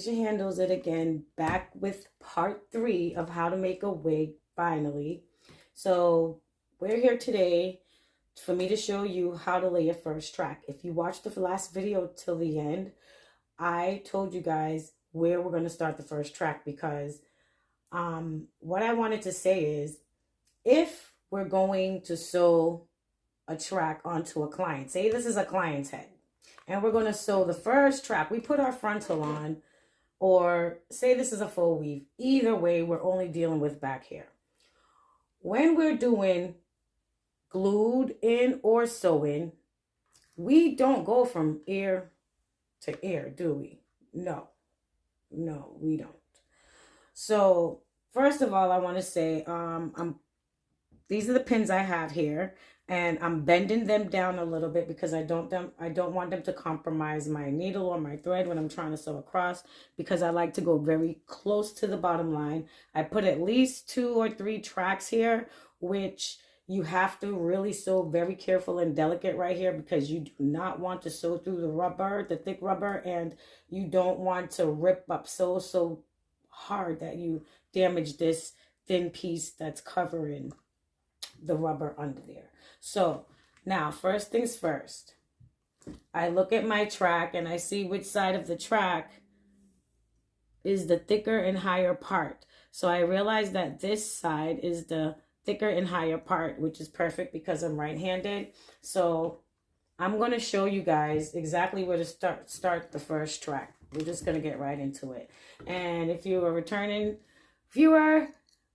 Asia handles it again, back with part 3 of how to make a wig finally. So we're here today for me to show you how to lay your first track. If you watched the last video till the end, I told you guys where we're going to start the first track because what I wanted to say is if we're going to sew a track onto a client, say this is a client's head, and we're going to sew the first track, we put our frontal on, or say this is a full weave. Either way, we're only dealing with back hair. When we're doing glued in or sewing, we don't go from ear to ear, do we? No, we don't. So first of all, I want to say these are the pins I have here, and I'm bending them down a little bit because I don't want them to compromise my needle or my thread when I'm trying to sew across, because I like to go very close to the bottom line. I put at least 2 or 3 tracks here, which you have to really sew very careful and delicate right here, because you do not want to sew through the rubber, the thick rubber, and you don't want to rip up so hard that you damage this thin piece that's covering the rubber under there. So now, first things first, I look at my track and I see which side of the track is the thicker and higher part. So I realize that this side is the thicker and higher part, which is perfect because I'm right-handed. So I'm going to show you guys exactly where to start the first track. We're just going to get right into it. And if you're a returning viewer,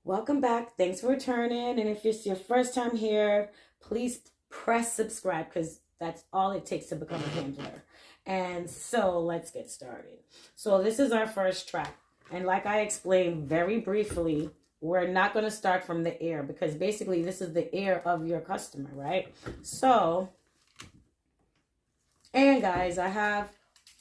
welcome back. Thanks for returning. And if it's your first time here, please press subscribe, because that's all it takes to become a handler. And so let's get started. So this is our first track. And like I explained very briefly, we're not going to start from the ear, because basically this is the ear of your customer, right? So, and guys, I have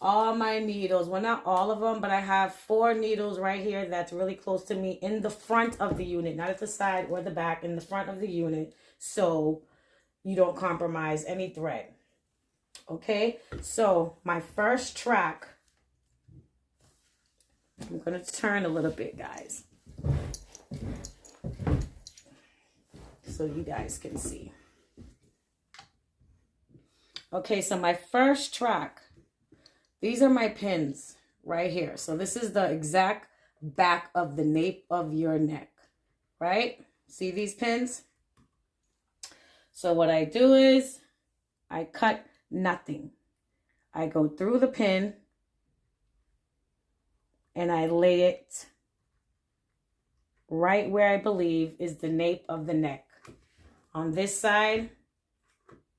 all my needles. Well, not all of them, but I have 4 needles right here that's really close to me in the front of the unit, not at the side or the back, in the front of the unit, so you don't compromise any thread. Okay, so my first track, I'm going to turn a little bit, guys, so you guys can see. Okay, so my first track, these are my pins right here. So this is the exact back of the nape of your neck, right? See these pins? So what I do is I cut nothing. I go through the pin and I lay it right where I believe is the nape of the neck. On this side,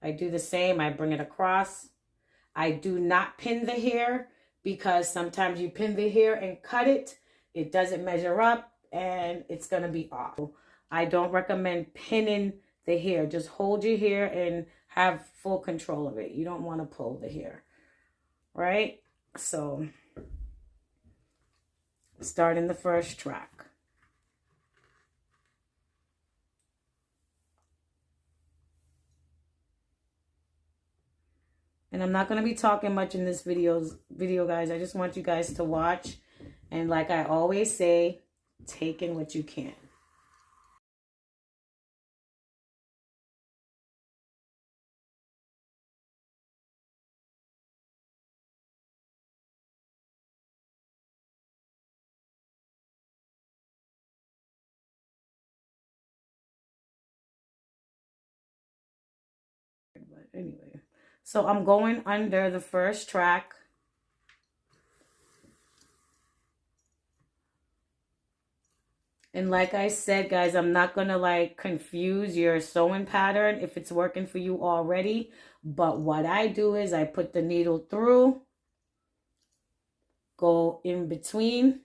I do the same. I bring it across. I do not pin the hair, because sometimes you pin the hair and cut it, it doesn't measure up and it's going to be off. I don't recommend pinning the hair. Just hold your hair and have full control of it. You don't want to pull the hair, right? So, starting the first track. And I'm not going to be talking much in this video, guys. I just want you guys to watch. And like I always say, take in what you can. But anyway, so I'm going under the first track. And like I said, guys, I'm not going to like confuse your sewing pattern if it's working for you already. But what I do is I put the needle through, go in between,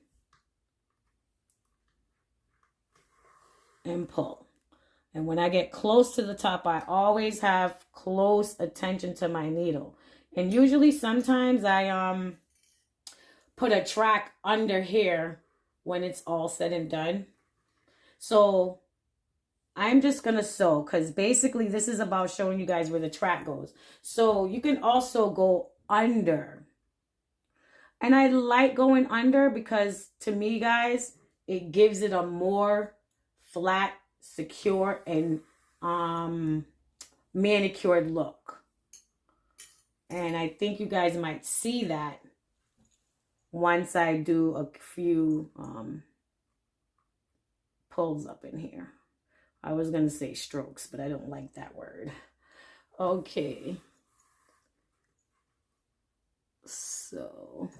and pull. And when I get close to the top, I always have close attention to my needle. And usually sometimes I put a track under here when it's all said and done. So I'm just going to sew, because basically this is about showing you guys where the track goes. So you can also go under And I like going under because to me, guys, it gives it a more flat, secure, and manicured look. And I think you guys might see that once I do a few pulls up in here. I was going to say strokes, but I don't like that word. Okay. So,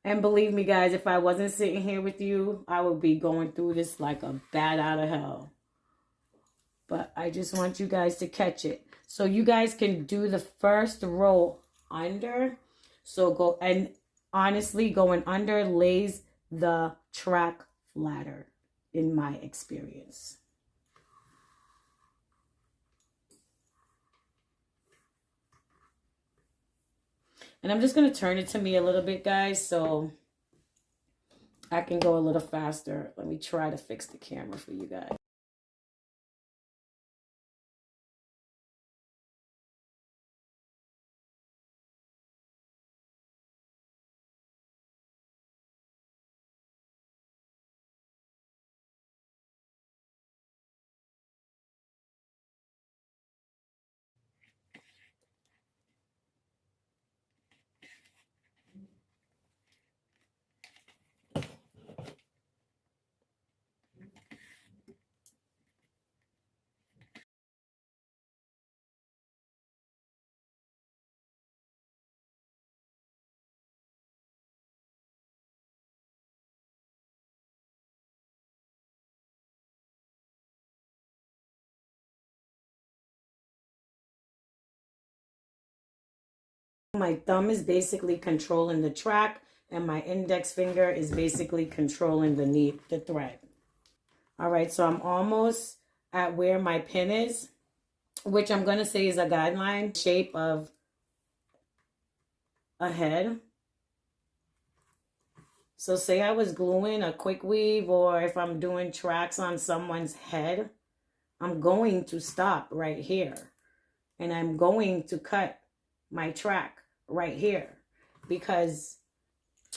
and believe me, guys, if I wasn't sitting here with you, I would be going through this like a bat out of hell. But I just want you guys to catch it. So you guys can do the first row under. So go, and honestly, going under lays the track flatter in my experience. And I'm just going to turn it to me a little bit, guys, so I can go a little faster. Let me try to fix the camera for you guys. My thumb is basically controlling the track, and my index finger is basically controlling the thread. All right, so I'm almost at where my pin is, which I'm going to say is a guideline shape of a head. So say I was gluing a quick weave, or if I'm doing tracks on someone's head, I'm going to stop right here. And I'm going to cut my track right here. Because,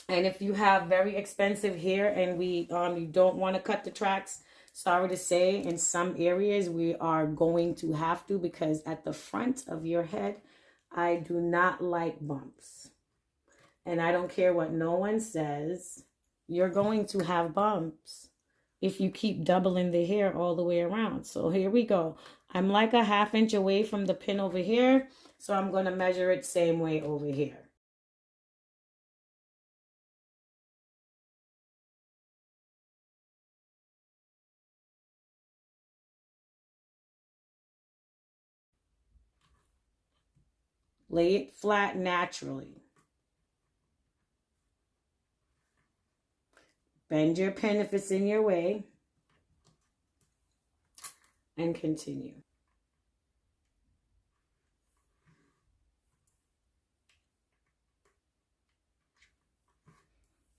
and if you have very expensive hair and you don't want to cut the tracks, sorry to say, in some areas we are going to have to, because at the front of your head, I do not like bumps. And I don't care what no one says, you're going to have bumps if you keep doubling the hair all the way around. So here we go. I'm like a ½ inch away from the pin over here, so I'm going to measure it same way over here. Lay it flat naturally. Bend your pin if it's in your way. And continue.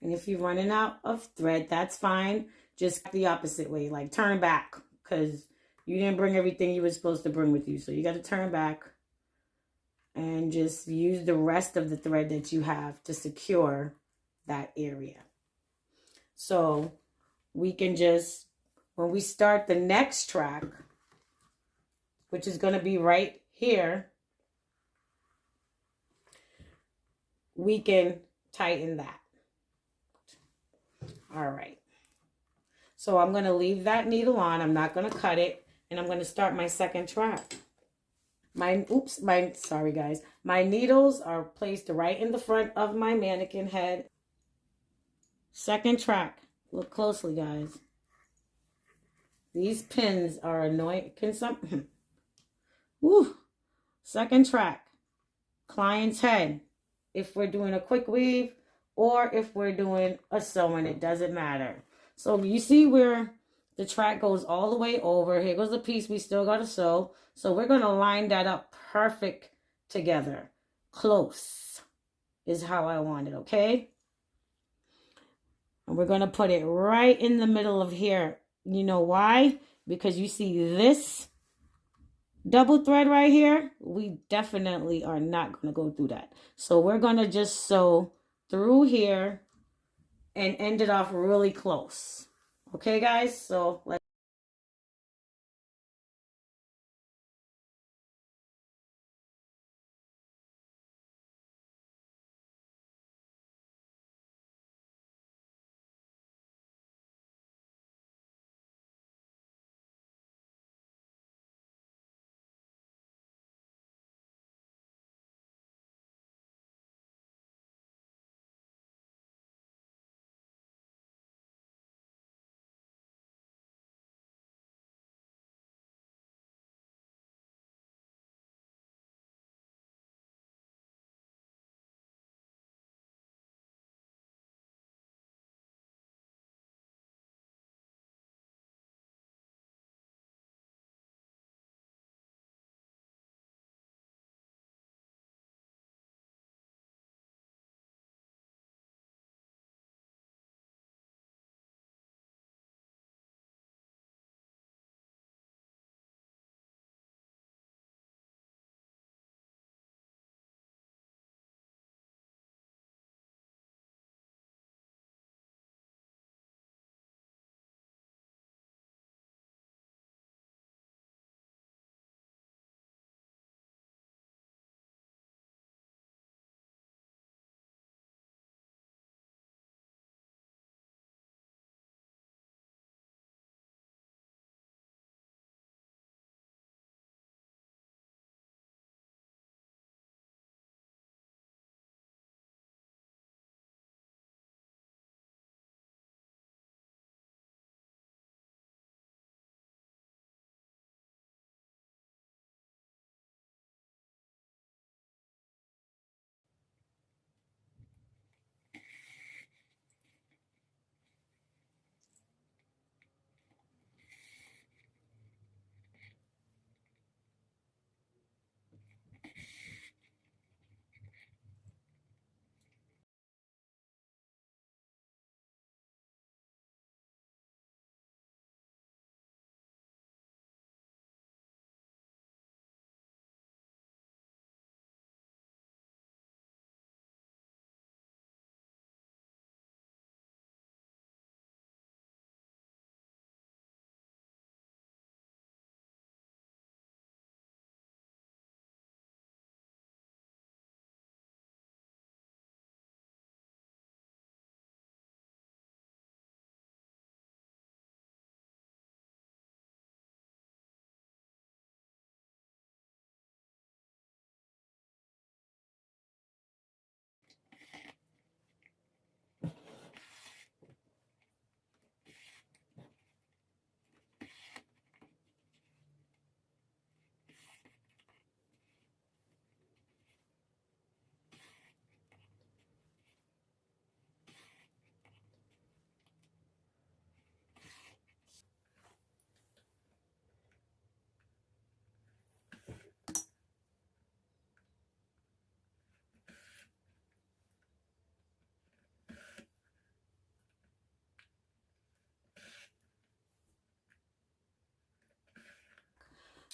And if you're running out of thread, that's fine. Just the opposite way, like turn back, because you didn't bring everything you were supposed to bring with you. So you got to turn back and just use the rest of the thread that you have to secure that area. So we can just, when we start the next track, which is going to be right here, we can tighten that. All right. So I'm going to leave that needle on. I'm not going to cut it. And I'm going to start my second track. Sorry guys. My needles are placed right in the front of my mannequin head. Second track. Look closely, guys. These pins are annoying. Woo. Second track. Client's head. If we're doing a quick weave or if we're doing a sewing, it doesn't matter. So you see where the track goes all the way over. Here goes the piece we still got to sew. So we're going to line that up perfect together. Close is how I want it, okay? And we're going to put it right in the middle of here. You know why? Because you see this double thread right here? We definitely are not going to go through that. So we're going to just sew through here and ended off really close. Okay, guys? So let's.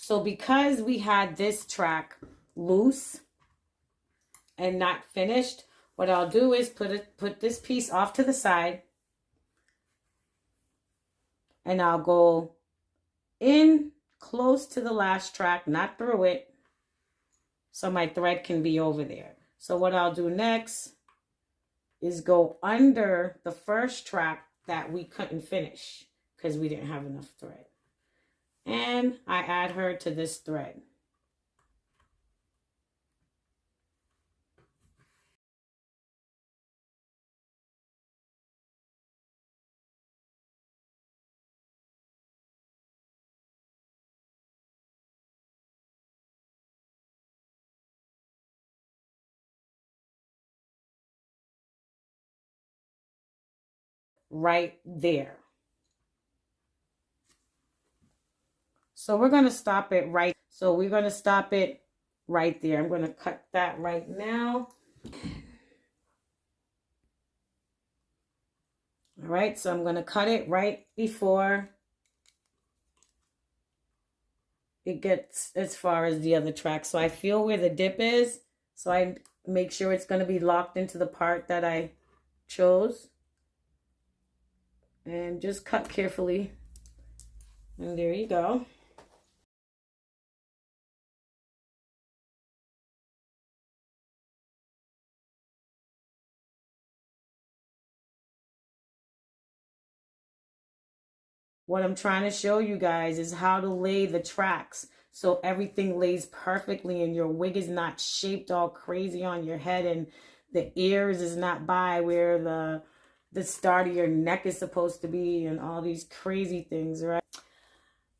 So because we had this track loose and not finished, what I'll do is put this piece off to the side, and I'll go in close to the last track, not through it, so my thread can be over there. So what I'll do next is go under the first track that we couldn't finish because we didn't have enough thread. And I add her to this thread. Right there. So we're going to stop it right. So we're going to stop it right there. I'm going to cut that right now. All right, so I'm going to cut it right before it gets as far as the other track. So I feel where the dip is. So I Make sure it's going to be locked into the part that I chose. And just cut carefully. And there you go. What I'm trying to show you guys is how to lay the tracks so everything lays perfectly and your wig is not shaped all crazy on your head and the ears is not by where the start of your neck is supposed to be and all these crazy things, right?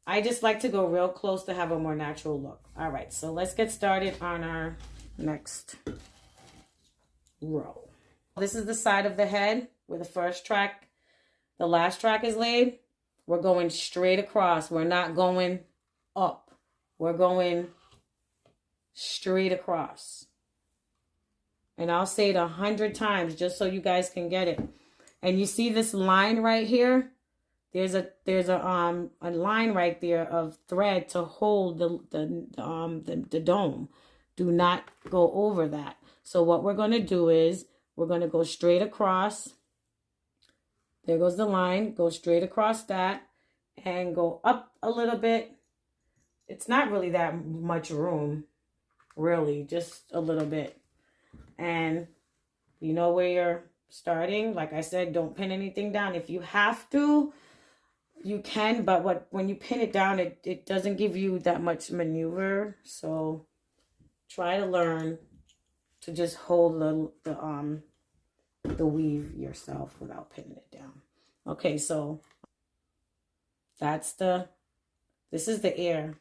I just like to go real close to have a more natural look. All right, so let's get started on our next row. This is the side of the head where the first track, the last track is laid. We're going straight across. We're not going up. We're going straight across. And I'll say it 100 times just so you guys can get it. And you see this line right here? There's a line right there of thread to hold the dome. Do not go over that. So what we're going to do is we're going to go straight across. There goes the line. Go straight across that and go up a little bit. It's not really that much room, really, just a little bit. And you know where you're starting. Like I said, don't pin anything down. If you have to, you can, but when you pin it down, it doesn't give you that much maneuver. So try to learn to just hold the weave yourself without pinning it down. Okay, so this is the ear.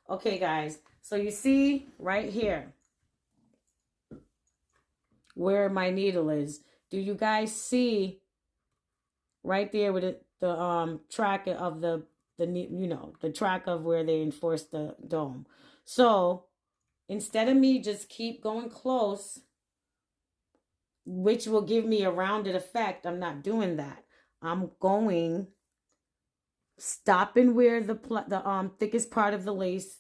Okay, guys, so you see right here where my needle is. Do you guys see right there with the track of the the track of where they enforce the dome? So instead of me just keep going close, which will give me a rounded effect, I'm not doing that. I'm going stopping where the thickest part of the lace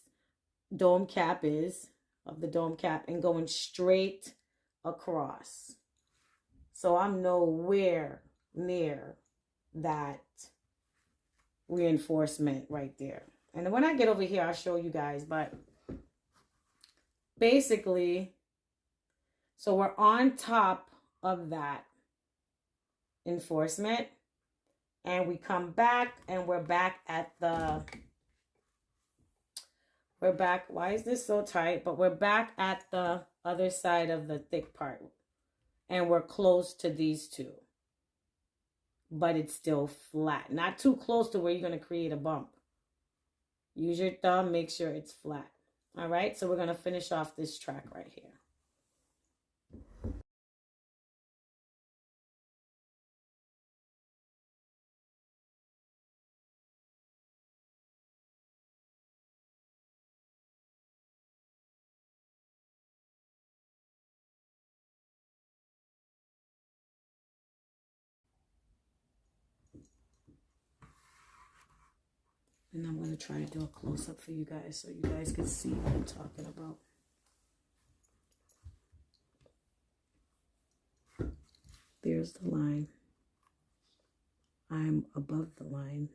dome cap is, of the dome cap, and going straight across. So I'm nowhere near that reinforcement right there. And when I get over here, I'll show you guys. But basically, so we're on top of that enforcement. And we come back and we're back at why is this so tight? But we're back at the other side of the thick part. And we're close to these two. But it's still flat. Not too close to where you're going to create a bump. Use your thumb, make sure it's flat. All right, so we're going to finish off this track right here. And I'm going to try to do a close-up for you guys so you guys can see what I'm talking about. There's the line. I'm above the line.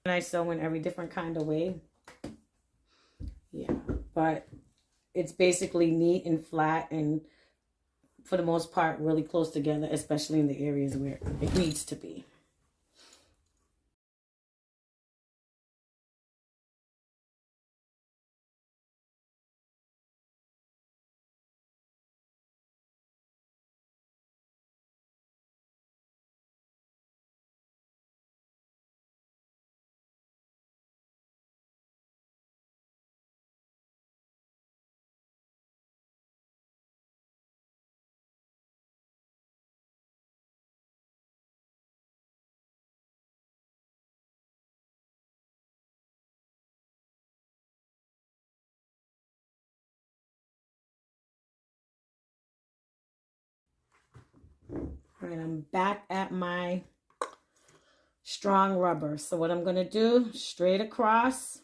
And I sew in every different kind of way. Yeah, but it's basically neat and flat and for the most part really close together, especially in the areas where it needs to be. All right, I'm back at my strong rubber. So what I'm going to do, straight across.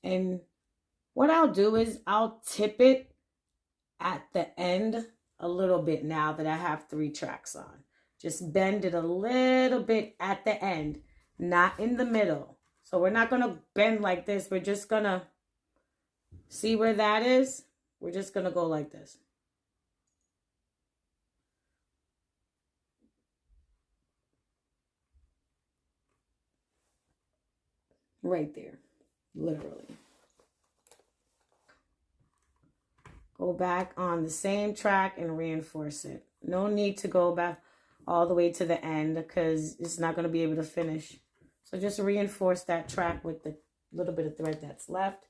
And what I'll do is I'll tip it at the end a little bit now that I have 3 tracks on. Just bend it a little bit at the end, not in the middle. So we're not going to bend like this. We're just going to see where that is. We're just going to go like this. Right there, literally. Go back on the same track and reinforce it. No need to go back all the way to the end because it's not going to be able to finish. So just reinforce that track with the little bit of thread that's left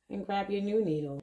and grab your new needle.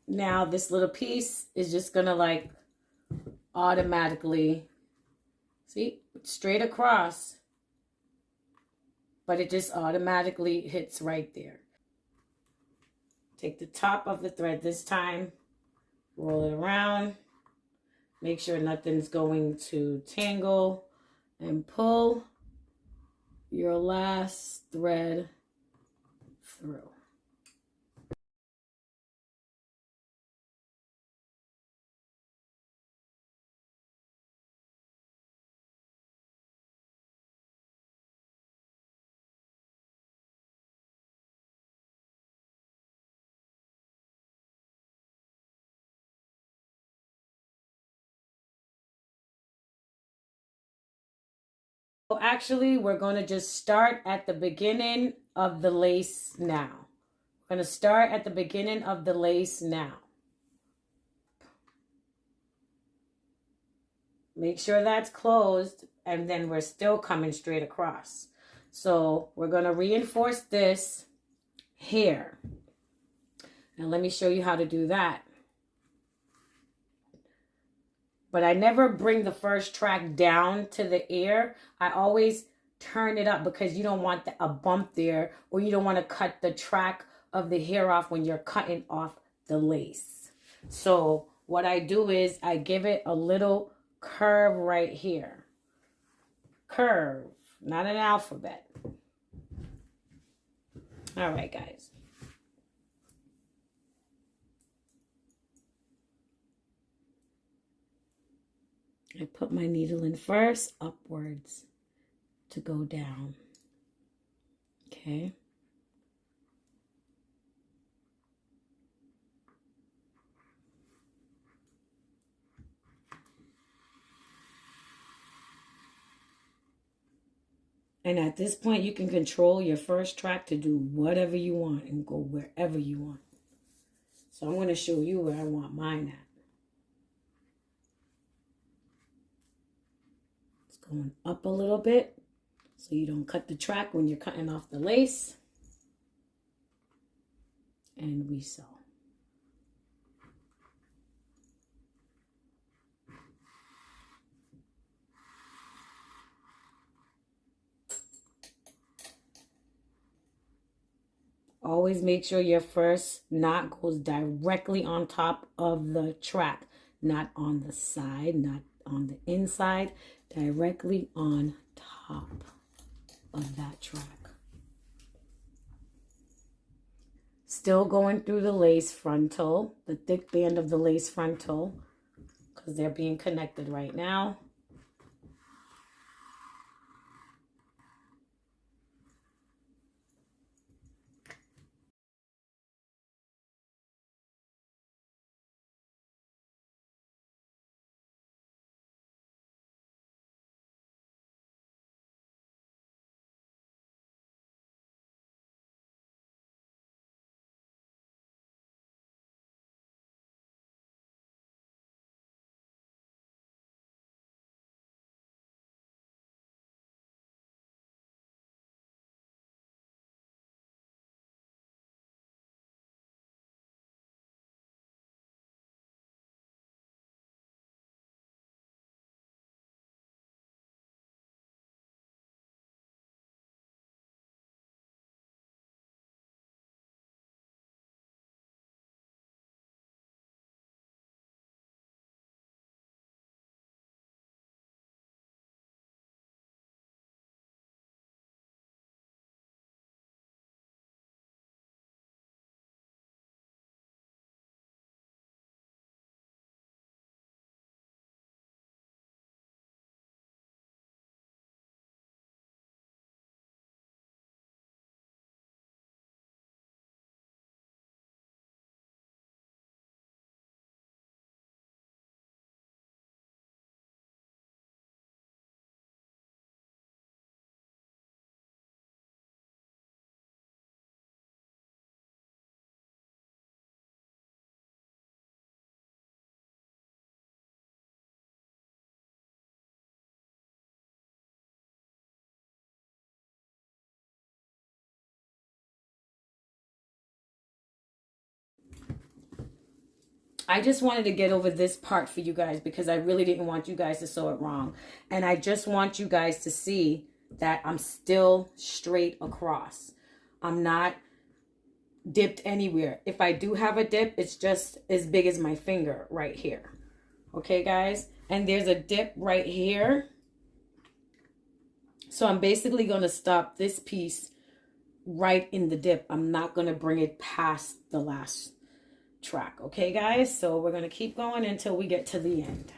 Now this little piece is just going to like automatically, see, straight across, but it just automatically hits right there. Take the top of the thread this time, roll it around, make sure nothing's going to tangle, and pull your last thread through. So actually, we're going to just start at the beginning of the lace now. We're going to start at the beginning of the lace now. Make sure that's closed, and then we're still coming straight across. So we're going to reinforce this here. Now let me show you how to do that. But I never bring the first track down to the ear. I always turn it up because you don't want a bump there, or you don't want to cut the track of the hair off when you're cutting off the lace. So what I do is I give it a little curve right here. Curve, not an alphabet. All right, guys. I put my needle in first, upwards to go down. Okay. And at this point, you can control your first track to do whatever you want and go wherever you want. So I'm going to show you where I want mine at. It's going up a little bit so you don't cut the track when you're cutting off the lace. And we sew. Always make sure your first knot goes directly on top of the track, not on the side, not on the inside, directly on top of that track. Still going through the lace frontal, the thick band of the lace frontal, because they're being connected right now. I just wanted to get over this part for you guys because I really didn't want you guys to sew it wrong. And I just want you guys to see that I'm still straight across. I'm not dipped anywhere. If I do have a dip, it's just as big as my finger right here. Okay, guys? And there's a dip right here. So I'm basically going to stop this piece right in the dip. I'm not going to bring it past the last track. Okay, guys? So we're going to keep going until we get to the end.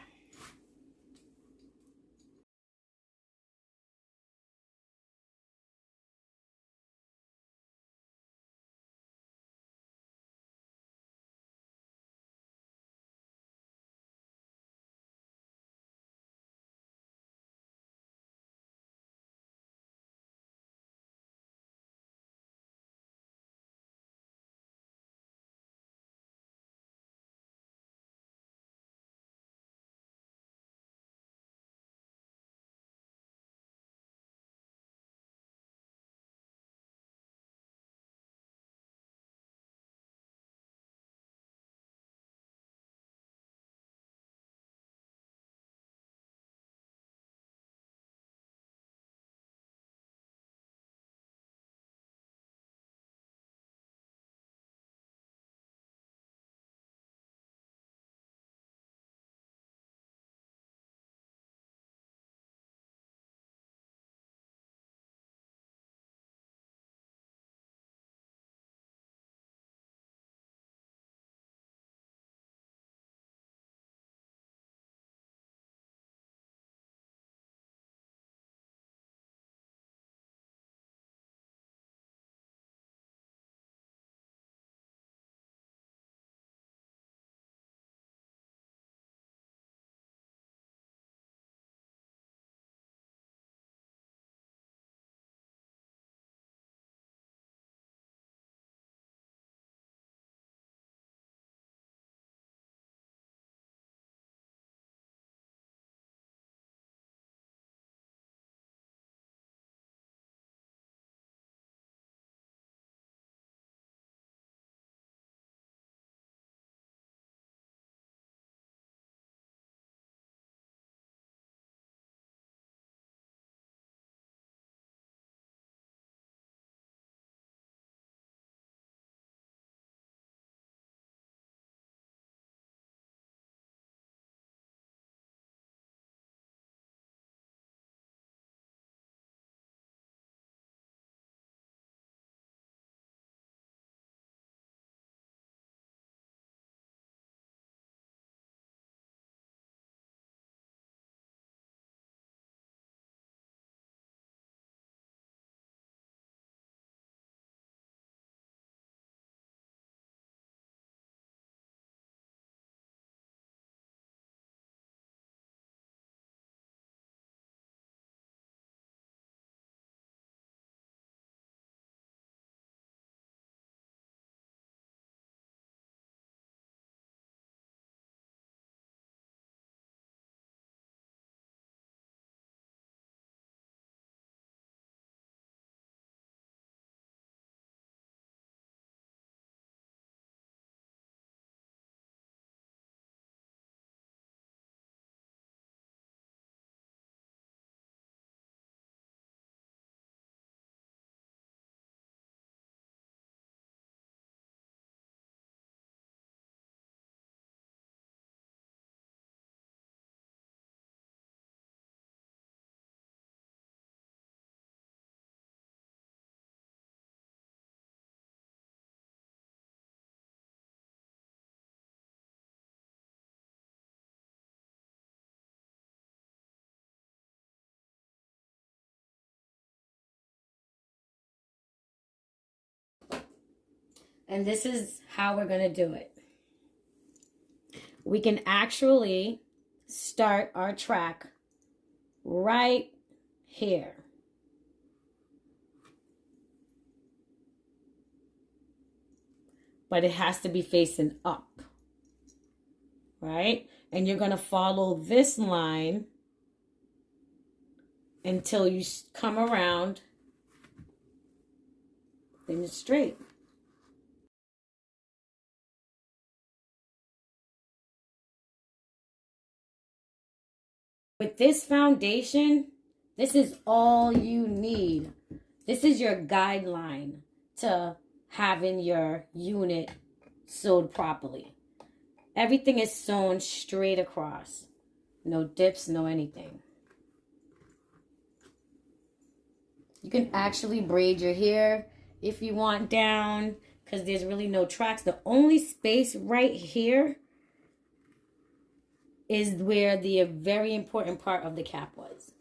And this is how we're going to do it. We can actually start our track right here. But it has to be facing up, right? And you're going to follow this line until you come around, then it's straight. With this foundation, this is all you need. This is your guideline to having your unit sewed properly. Everything is sewn straight across. No dips, no anything. You can actually braid your hair if you want down, because there's really no tracks. The only space right here is where the very important part of the cap was.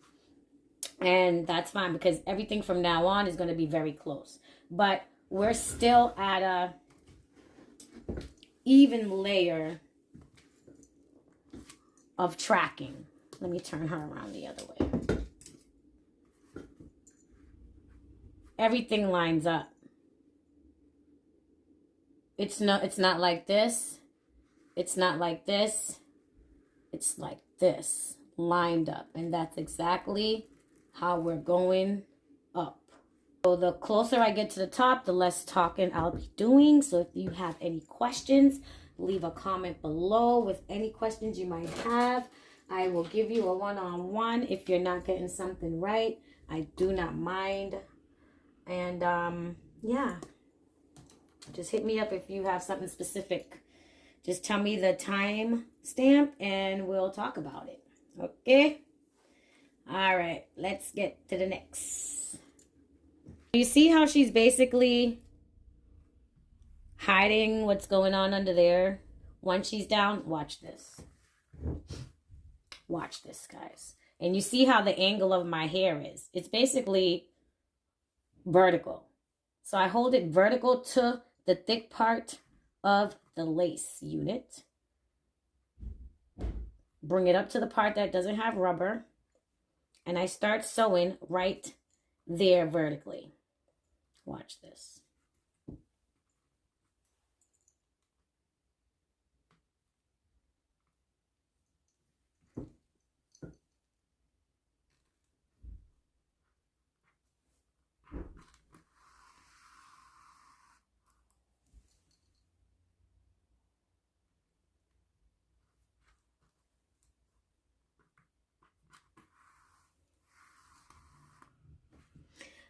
And that's fine, because everything from now on is going to be very close. But we're still at a even layer of tracking. Let me turn her around the other way. Everything lines up. It's not like this. It's not like this. It's like this, lined up. And that's exactly how we're going up. So the closer I get to the top, the less talking I'll be doing. So if you have any questions, leave a comment below with any questions you might have. I will give you a one-on-one if you're not getting something right. I do not mind. And yeah, just hit me up if you have something specific. Just tell me the time stamp and we'll talk about it. Okay? All right, let's get to the next. You see how she's basically hiding what's going on under there? Once she's down, watch this. Watch this, guys. And you see how the angle of my hair is. It's basically vertical. So I hold it vertical to the thick part of the lace unit. Bring it up to the part that doesn't have rubber. And I start sewing right there vertically. Watch this.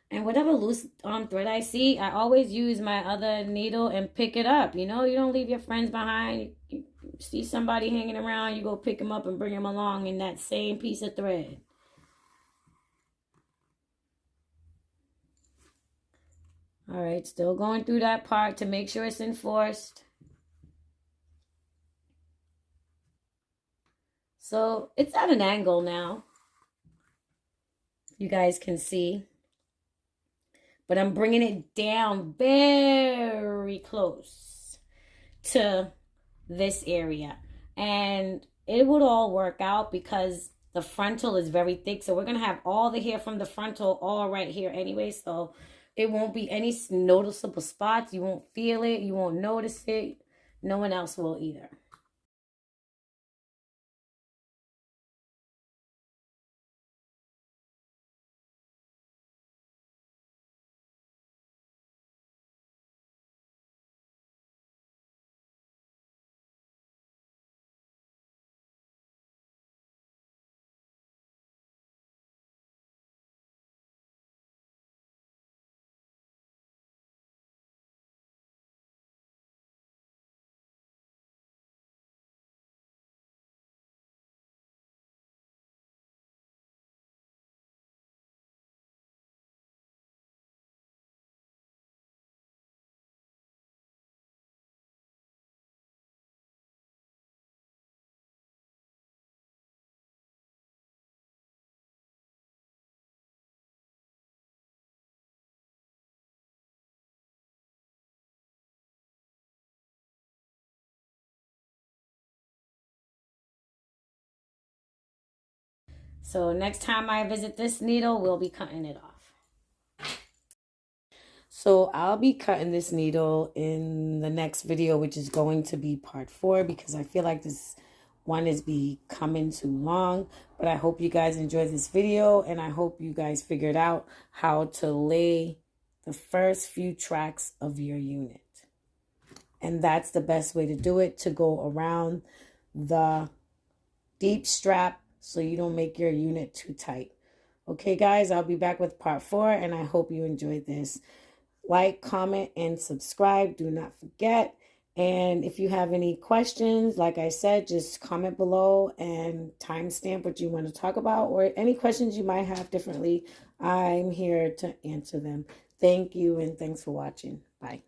And whatever loose thread I see, I always use my other needle and pick it up. You know, you don't leave your friends behind. You see somebody hanging around, you go pick them up and bring them along in that same piece of thread. All right, still going through that part to make sure it's enforced. So it's at an angle now. You guys can see. But I'm bringing it down very close to this area. And it would all work out because the frontal is very thick. So we're going to have all the hair from the frontal all right here anyway. So it won't be any noticeable spots. You won't feel it. You won't notice it. No one else will either. So next time I visit this needle, we'll be cutting it off. So I'll be cutting this needle in the next video, which is going to be part 4, because I feel like this one is becoming too long. But I hope you guys enjoyed this video, and I hope you guys figured out how to lay the first few tracks of your unit. And that's the best way to do it, to go around the deep strap so you don't make your unit too tight. Okay, guys, I'll be back with part 4, and I hope you enjoyed this. Like, comment, and subscribe. Do not forget. And if you have any questions, like I said, just comment below and timestamp what you want to talk about, or any questions you might have differently. I'm here to answer them. Thank you, and thanks for watching. Bye.